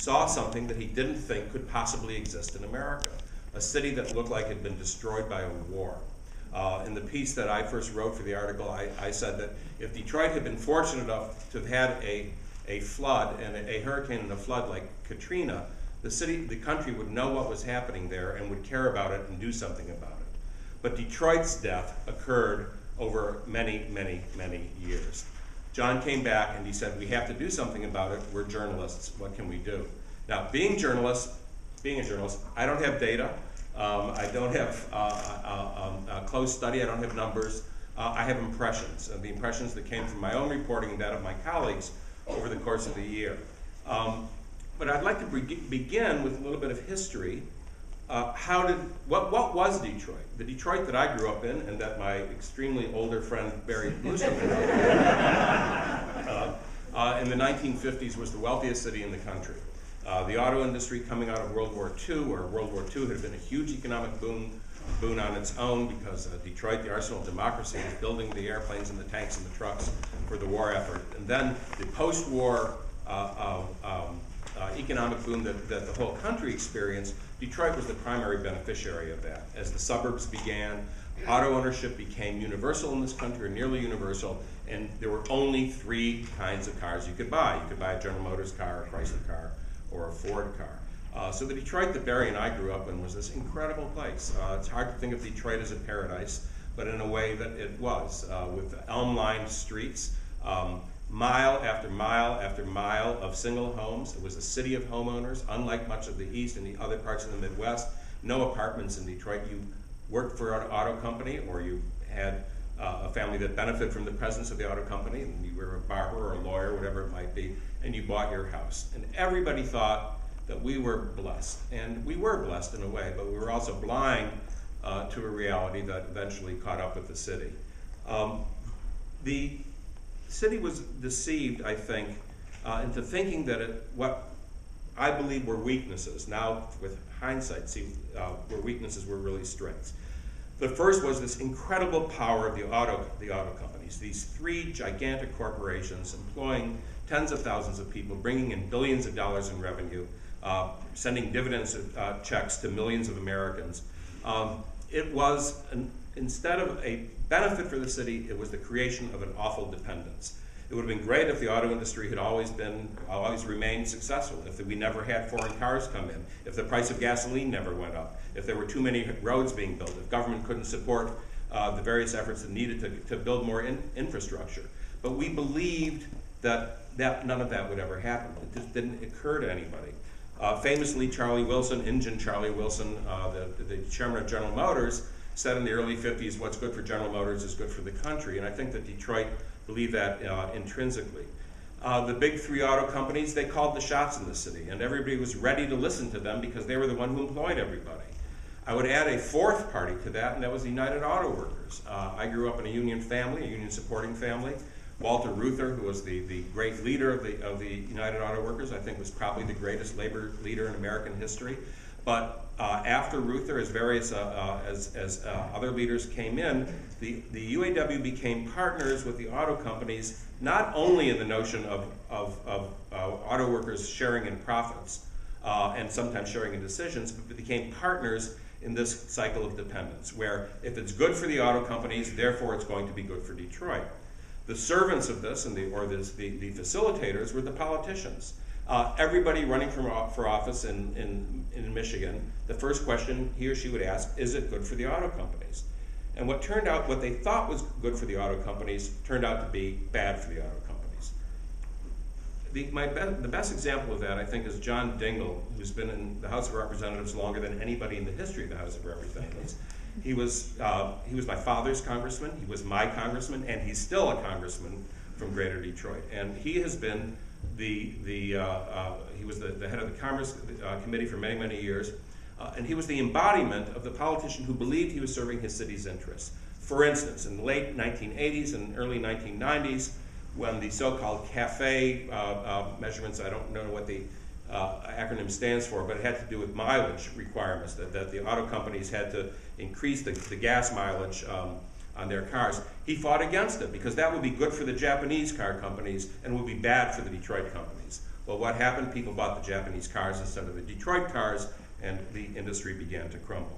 saw something that he didn't think could possibly exist in America, a city that looked like it had been destroyed by a war. In the piece that I first wrote for the article, I said that if Detroit had been fortunate enough to have had a flood and a hurricane and a flood like Katrina, the country would know what was happening there and would care about it and do something about it. But Detroit's death occurred over many, many, many years. John came back and he said, we have to do something about it. We're journalists. What can we do? Now, being a journalist, I don't have data. I don't have a close study. I don't have numbers. I have impressions, the impressions that came from my own reporting and that of my colleagues over the course of the year. But I'd like to begin with a little bit of history. What was Detroit? The Detroit that I grew up in and that my extremely older friend Barry Bluestone in the 1950s was the wealthiest city in the country. The auto industry coming out of World War II, where World War II had been a huge economic boon on its own because Detroit, the arsenal of democracy, was building the airplanes and the tanks and the trucks for the war effort. And then the post-war economic boom that the whole country experienced, Detroit was the primary beneficiary of that. As the suburbs began, auto ownership became universal in this country, or nearly universal, and there were only 3 kinds of cars you could buy. You could buy a General Motors car, a Chrysler car, or a Ford car. So the Detroit that Barry and I grew up in was this incredible place. It's hard to think of Detroit as a paradise, but in a way that it was, with elm-lined streets, mile after mile after mile of single homes. It was a city of homeowners, unlike much of the East and the other parts of the Midwest. No apartments in Detroit. You worked for an auto company, or you had a family that benefited from the presence of the auto company, and you were a barber or a lawyer, whatever it might be, and you bought your house. And everybody thought that we were blessed. And we were blessed in a way, but we were also blind to a reality that eventually caught up with the city. The city was deceived, I think, into thinking that what I believe were weaknesses, now with hindsight, see where weaknesses were really strengths. The first was this incredible power of the auto companies, these 3 gigantic corporations employing tens of thousands of people, bringing in billions of dollars in revenue, sending dividends checks to millions of Americans. It was, instead of a benefit for the city, it was the creation of an awful dependence. It would have been great if the auto industry had always remained successful, if we never had foreign cars come in, if the price of gasoline never went up, if there were too many roads being built, if government couldn't support the various efforts that needed to build more infrastructure. But we believed that none of that would ever happen. It just didn't occur to anybody. Famously, Charlie Wilson, Injun Charlie Wilson, the chairman of General Motors, said in the early 50s, what's good for General Motors is good for the country. And I think that Detroit believed that intrinsically. The big 3 auto companies, they called the shots in the city, and everybody was ready to listen to them because they were the one who employed everybody. I would add a 4th party to that, and that was the United Auto Workers. I grew up in a union family, a union supporting family. Walter Reuther, who was the great leader of the United Auto Workers, I think was probably the greatest labor leader in American history. But after Reuther, as other leaders came in, the UAW became partners with the auto companies, not only in the notion of auto workers sharing in profits and sometimes sharing in decisions, but became partners in this cycle of dependence, where if it's good for the auto companies, therefore it's going to be good for Detroit. The servants of this, and the facilitators, were the politicians. Everybody running for office in Michigan, the first question he or she would ask, is it good for the auto companies? And what they thought was good for the auto companies turned out to be bad for the auto companies. The best example of that, I think, is John Dingell, who's been in the House of Representatives longer than anybody in the history of the House of Representatives. He was my father's congressman, he was my congressman, and he's still a congressman from Greater Detroit. And he has been he was the head of the Commerce Committee for many, many years, and he was the embodiment of the politician who believed he was serving his city's interests. For instance, in the late 1980s and early 1990s, when the so-called CAFE measurements, I don't know what the acronym stands for, but it had to do with mileage requirements, that the auto companies had to increase the gas mileage on their cars. He fought against it because that would be good for the Japanese car companies and would be bad for the Detroit companies. Well, what happened? People bought the Japanese cars instead of the Detroit cars, and the industry began to crumble.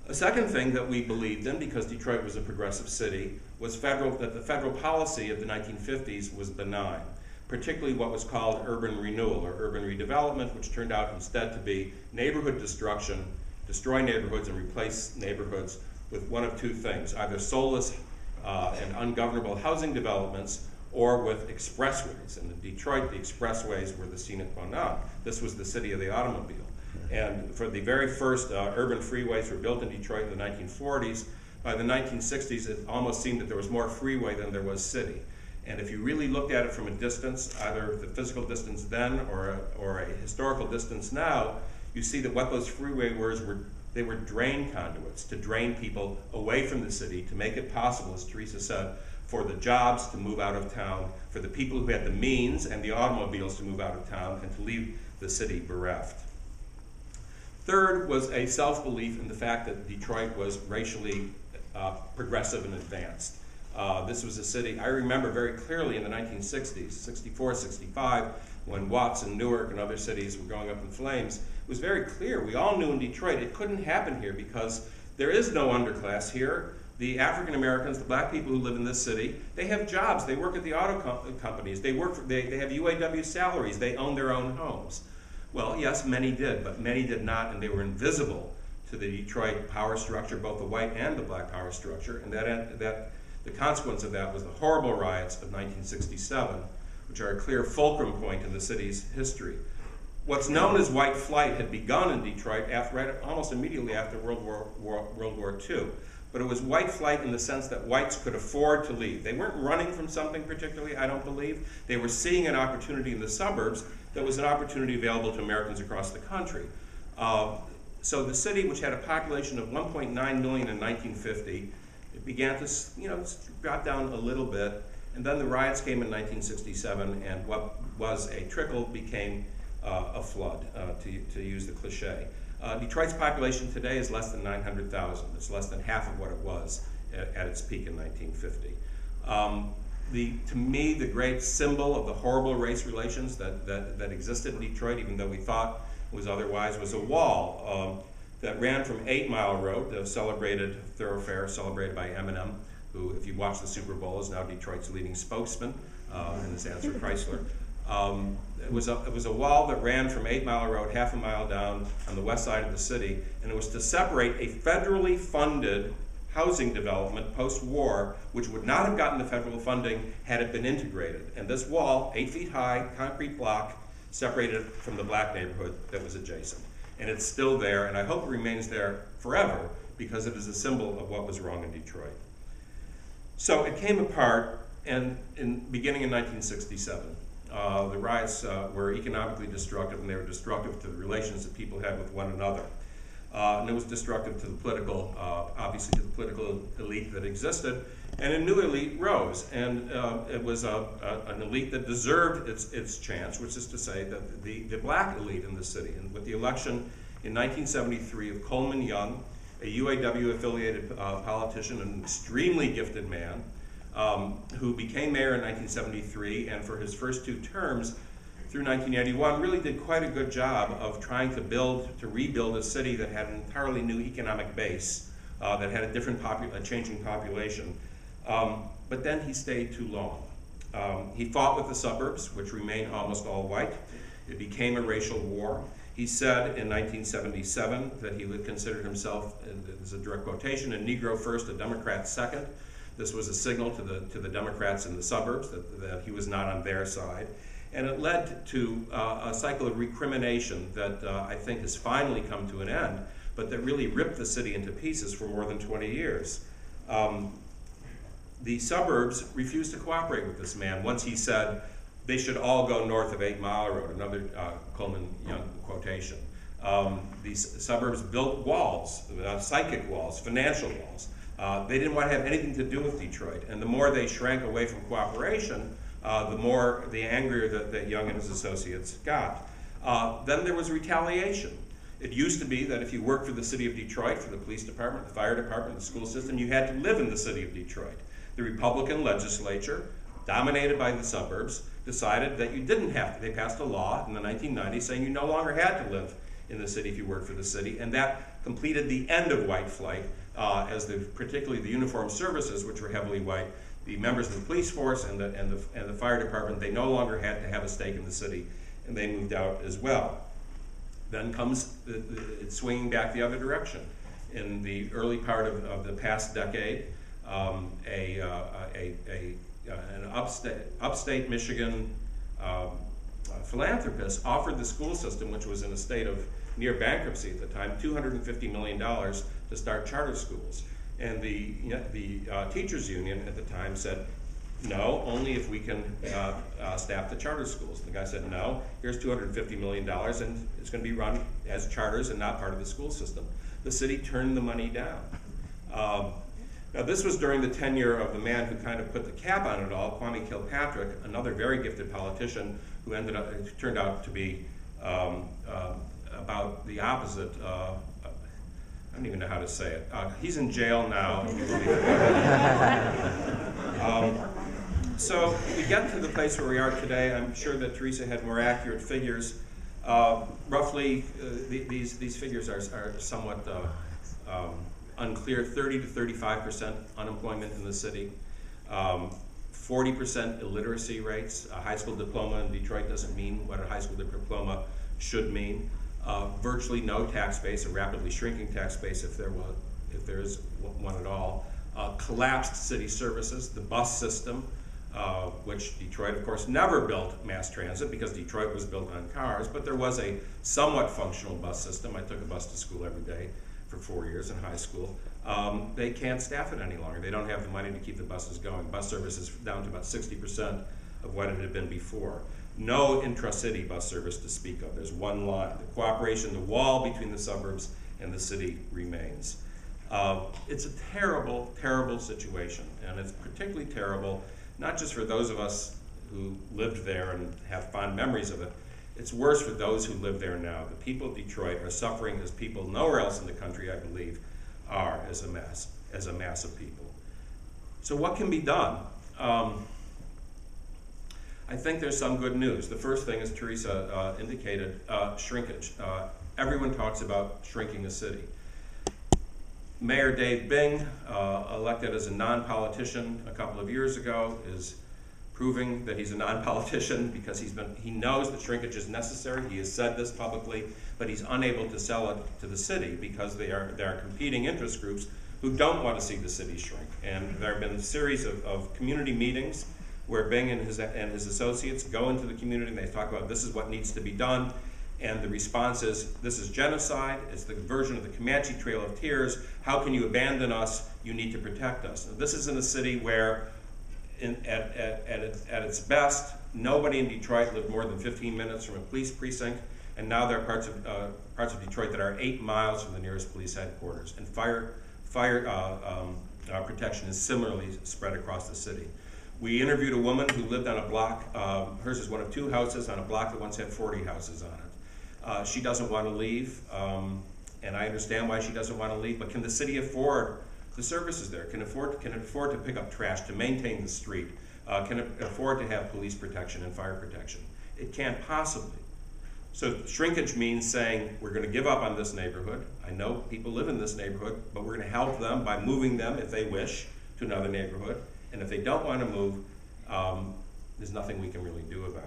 A second thing that we believed in, because Detroit was a progressive city, was that the federal policy of the 1950s was benign, particularly what was called urban renewal or urban redevelopment, which turned out instead to be neighborhood destruction, destroy neighborhoods and replace neighborhoods with one of two things, either soulless and ungovernable housing developments or with expressways. And in Detroit, the expressways were the sine qua non. This was the city of the automobile. And for the very first urban freeways were built in Detroit in the 1940s. By the 1960s, it almost seemed that there was more freeway than there was city. And if you really looked at it from a distance, either the physical distance then or a historical distance now, you see that what those freeways were, they were drain conduits to drain people away from the city, to make it possible, as Teresa said, for the jobs to move out of town, for the people who had the means and the automobiles to move out of town and to leave the city bereft. Third was a self-belief in the fact that Detroit was racially progressive and advanced. This was a city, I remember very clearly in the 1960s, 64, 65, when Watts and Newark and other cities were going up in flames. It was very clear, we all knew in Detroit it couldn't happen here because there is no underclass here. The African Americans, the black people who live in this city, they have jobs, they work at the auto companies, they have UAW salaries, they own their own homes. Well, yes, many did, but many did not, and they were invisible to the Detroit power structure, both the white and the black power structure, and the consequence of that was the horrible riots of 1967, which are a clear fulcrum point in the city's history. What's known as white flight had begun in Detroit almost immediately after World War II. But it was white flight in the sense that whites could afford to leave. They weren't running from something particularly, I don't believe. They were seeing an opportunity in the suburbs that was an opportunity available to Americans across the country. So the city, which had a population of 1.9 million in 1950, it began to drop down a little bit. And then the riots came in 1967, and what was a trickle became a flood, to use the cliche. Detroit's population today is less than 900,000. It's less than half of what it was at its peak in 1950. To me, the great symbol of the horrible race relations that existed in Detroit, even though we thought it was otherwise, was a wall that ran from 8 Mile Road, the celebrated thoroughfare celebrated by Eminem, who, if you watch the Super Bowl, is now Detroit's leading spokesman and his answer Chrysler. It was a wall that ran from 8 Mile Road, half a mile down on the west side of the city, and it was to separate a federally funded housing development post-war, which would not have gotten the federal funding had it been integrated. And this wall, 8 feet high, concrete block, separated it from the black neighborhood that was adjacent. And it's still there, and I hope it remains there forever, because it is a symbol of what was wrong in Detroit. So it came apart, and beginning in 1967. The riots were economically destructive, and they were destructive to the relations that people had with one another. And it was destructive to the political, obviously to the political elite that existed, and a new elite rose. And it was an elite that deserved its chance, which is to say that the black elite in the city. And with the election in 1973 of Coleman Young, a UAW-affiliated politician, an extremely gifted man, who became mayor in 1973, and for his first 2 terms through 1981 really did quite a good job of trying to rebuild a city that had an entirely new economic base, that had a changing population. But then he stayed too long. He fought with the suburbs, which remained almost all white. It became a racial war. He said in 1977 that he would consider himself, and this is a direct quotation, a Negro first, a Democrat second. This was a signal to the Democrats in the suburbs that he was not on their side. And it led to a cycle of recrimination that I think has finally come to an end, but that really ripped the city into pieces for more than 20 years. The suburbs refused to cooperate with this man once he said they should all go north of 8 Mile Road, another Coleman Young quotation. These suburbs built walls, psychic walls, financial walls. They didn't want to have anything to do with Detroit, and the more they shrank away from cooperation, the angrier that Young and his associates got. Then there was retaliation. It used to be that if you worked for the city of Detroit, for the police department, the fire department, the school system, you had to live in the city of Detroit. The Republican legislature, dominated by the suburbs, decided that you didn't have to. They passed a law in the 1990s saying you no longer had to live in the city if you worked for the city, and that completed the end of white flight, particularly the uniformed services, which were heavily white, the members of the police force and the fire department, they no longer had to have a stake in the city, and they moved out as well. Then comes it's swinging back the other direction. In the early part of the past decade, an upstate Michigan philanthropist offered the school system, which was in a state of near bankruptcy at the time, $250 million to start charter schools. And the teachers union at the time said, no, only if we can staff the charter schools. And the guy said, no, here's $250 million, and it's going to be run as charters and not part of the school system. The city turned the money down. Now, this was during the tenure of the man who kind of put the cap on it all, Kwame Kilpatrick, another very gifted politician who turned out to be about the opposite. I don't even know how to say it. He's in jail now. So we get to the place where we are today. I'm sure that Teresa had more accurate figures. Roughly, these figures are somewhat unclear. 30 to 35% unemployment in the city. 40% illiteracy rates. A high school diploma in Detroit doesn't mean what a high school diploma should mean. Virtually no tax base, a rapidly shrinking tax base if there is one at all. Collapsed city services, the bus system, which Detroit, of course, never built mass transit because Detroit was built on cars, but there was a somewhat functional bus system. I took a bus to school every day for 4 years in high school. They can't staff it any longer. They don't have the money to keep the buses going. Bus service is down to about 60% of what it had been before. No intra-city bus service to speak of. There's one line. The cooperation, the wall between the suburbs and the city remains. It's a terrible, terrible situation, and it's particularly terrible, not just for those of us who lived there and have fond memories of it. It's worse for those who live there now. The people of Detroit are suffering as people nowhere else in the country, I believe, are as a mass of people. So what can be done? I think there's some good news. The first thing, as Teresa indicated, shrinkage. Everyone talks about shrinking the city. Mayor Dave Bing, elected as a non-politician a couple of years ago, is proving that he's a non-politician because he knows that shrinkage is necessary. He has said this publicly, but he's unable to sell it to the city because there are competing interest groups who don't want to see the city shrink. And there have been a series of community meetings where Bing and his associates go into the community and they talk about this is what needs to be done, and the response is, this is genocide, it's the version of the Comanche Trail of Tears, how can you abandon us, you need to protect us. Now, this is in a city where at its best, nobody in Detroit lived more than 15 minutes from a police precinct, and now there are parts of Detroit that are 8 miles from the nearest police headquarters, and fire protection is similarly spread across the city. We interviewed a woman who lived on a block, hers is one of 2 houses on a block that once had 40 houses on it. She doesn't want to leave, and I understand why she doesn't want to leave, but can the city afford the services there? Can it afford to pick up trash, to maintain the street? Can it afford to have police protection and fire protection? It can't possibly. So shrinkage means saying, we're going to give up on this neighborhood. I know people live in this neighborhood, but we're going to help them by moving them, if they wish, to another neighborhood. And if they don't want to move, there's nothing we can really do about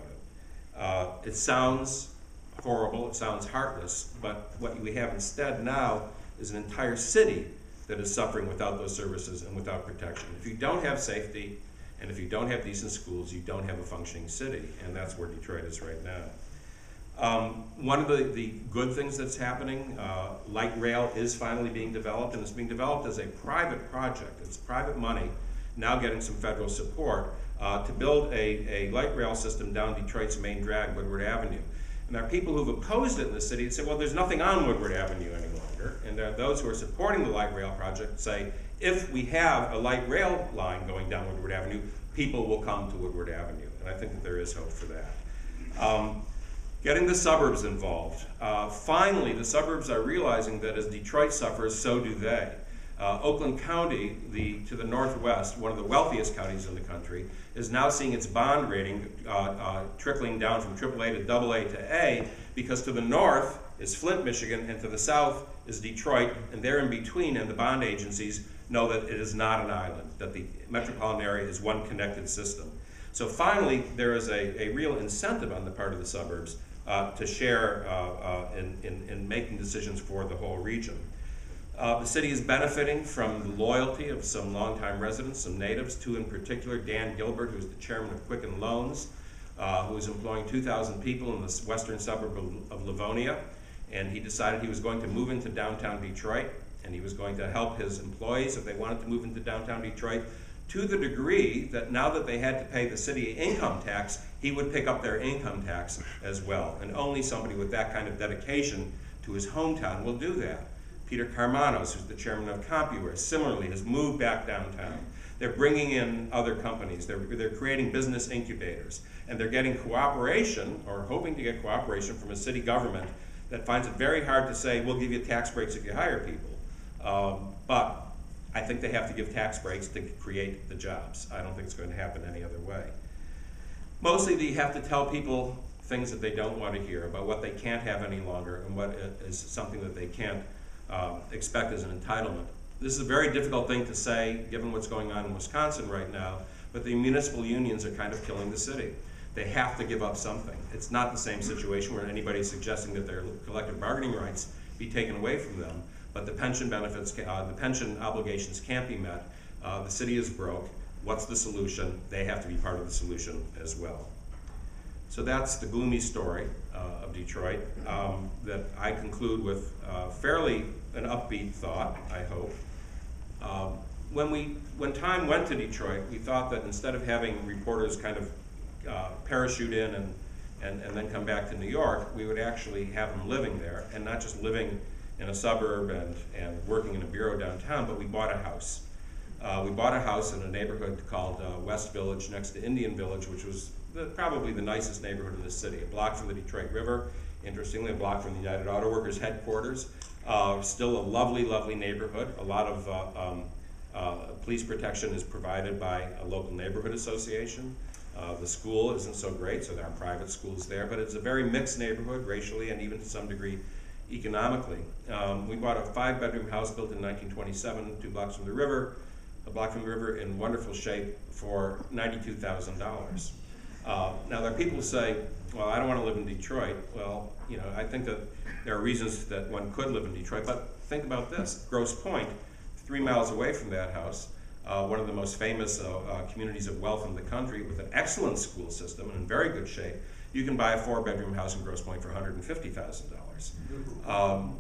it. It sounds horrible, it sounds heartless, but what we have instead now is an entire city that is suffering without those services and without protection. If you don't have safety, and if you don't have decent schools, you don't have a functioning city, and that's where Detroit is right now. One of the good things that's happening, light rail is finally being developed, and it's being developed as a private project. It's private money, now getting some federal support, to build a light rail system down Detroit's main drag, Woodward Avenue. And there are people who've opposed it in the city and say, well, there's nothing on Woodward Avenue any longer. And there are those who are supporting the light rail project say, if we have a light rail line going down Woodward Avenue, people will come to Woodward Avenue. And I think that there is hope for that. Getting the suburbs involved. Finally, the suburbs are realizing that as Detroit suffers, so do they. Oakland County, to the northwest, one of the wealthiest counties in the country, is now seeing its bond rating trickling down from AAA to AA to A, because to the north is Flint, Michigan, and to the south is Detroit, and they're in between, and the bond agencies know that it is not an island, that the metropolitan area is one connected system. So finally, there is a real incentive on the part of the suburbs to share in making decisions for the whole region. The city is benefiting from the loyalty of some longtime residents, some natives, two in particular, Dan Gilbert, who's the chairman of Quicken Loans, who is employing 2,000 people in the western suburb of Livonia, and he decided he was going to move into downtown Detroit, and he was going to help his employees if they wanted to move into downtown Detroit, to the degree that now that they had to pay the city income tax, he would pick up their income tax as well. And only somebody with that kind of dedication to his hometown will do that. Peter Carmanos, who's the chairman of CompuWare, similarly has moved back downtown. They're bringing in other companies. They're creating business incubators. And they're getting cooperation, or hoping to get cooperation, from a city government that finds it very hard to say, we'll give you tax breaks if you hire people. But I think they have to give tax breaks to create the jobs. I don't think it's going to happen any other way. Mostly they have to tell people things that they don't want to hear about what they can't have any longer and what is something that they can't expect as an entitlement. This is a very difficult thing to say given what's going on in Wisconsin right now, but the municipal unions are kind of killing the city. They have to give up something. It's not the same situation where anybody's suggesting that their collective bargaining rights be taken away from them, but the pension benefits, the pension obligations can't be met. The city is broke. What's the solution? They have to be part of the solution as well. So that's the gloomy story of Detroit that I conclude with fairly an upbeat thought, I hope. When Time went to Detroit, we thought that instead of having reporters kind of parachute in and then come back to New York, we would actually have them living there, and not just living in a suburb and working in a bureau downtown, but we bought a house. We bought a house in a neighborhood called West Village, next to Indian Village, which was probably the nicest neighborhood in the city. A block from the Detroit River, interestingly, a block from the United Auto Workers headquarters. Still a lovely, lovely neighborhood. A lot of police protection is provided by a local neighborhood association. The school isn't so great, so there are private schools there, but it's a very mixed neighborhood, racially and even to some degree economically. We bought a 5-bedroom house built in 1927, 2 blocks from the river, a block from the river, in wonderful shape for $92,000. Now there are people who say, well, I don't want to live in Detroit. Well, you know, I think that there are reasons that one could live in Detroit, but think about this. Grosse Pointe, 3 miles away from that house, one of the most famous communities of wealth in the country, with an excellent school system and in very good shape, you can buy a 4-bedroom house in Grosse Pointe for $150,000.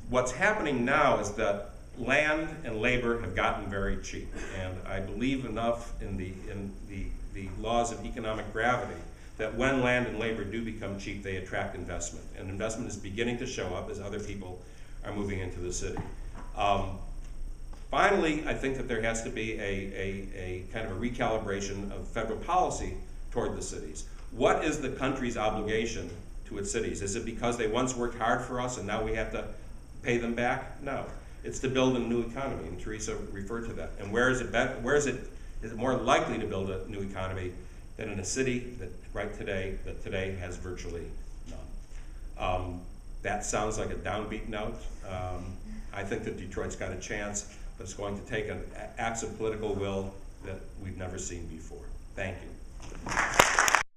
What's happening now is that land and labor have gotten very cheap, and I believe enough in the laws of economic gravity that when land and labor do become cheap, they attract investment, and investment is beginning to show up as other people are moving into the city. Finally, I think that there has to be a kind of a recalibration of federal policy toward the cities. What is the country's obligation to its cities? Is it because they once worked hard for us and now we have to pay them back? No. It's to build a new economy, and Teresa referred to that. And is it more likely to build a new economy than in a city that today has virtually none? That sounds like a downbeat note. I think that Detroit's got a chance, but it's going to take an acts of political will that we've never seen before. Thank you.